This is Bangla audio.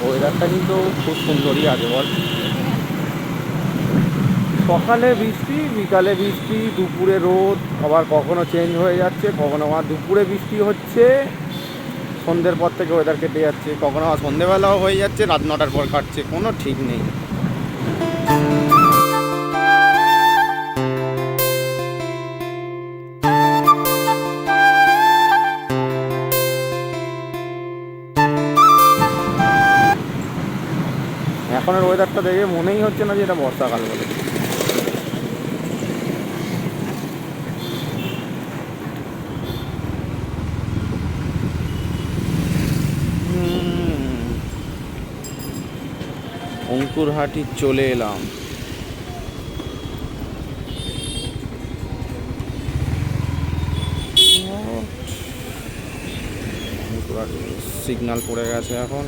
ওয়েদারটা কিন্তু খুব সুন্দরই আছে বল। সকালে বৃষ্টি, বিকালে বৃষ্টি, দুপুরে রোদ, আবার কখনো চেঞ্জ হয়ে যাচ্ছে, কখনো আবার দুপুরে বৃষ্টি হচ্ছে, সন্ধ্যের পর থেকে ওয়েদার কেটে যাচ্ছে, কখনো আবার সন্ধ্যেবেলাও হয়ে যাচ্ছে, রাত 9টার পর কাটছে, কোনো ঠিক নেই। এখনের ওয়েদারটা দেখে মনেই হচ্ছে না যে এটা বর্ষাকাল বলে। অঙ্কুরহাটি চলে এলাম। অঙ্কুরহাটি সিগন্যাল পড়ে গেছে এখন।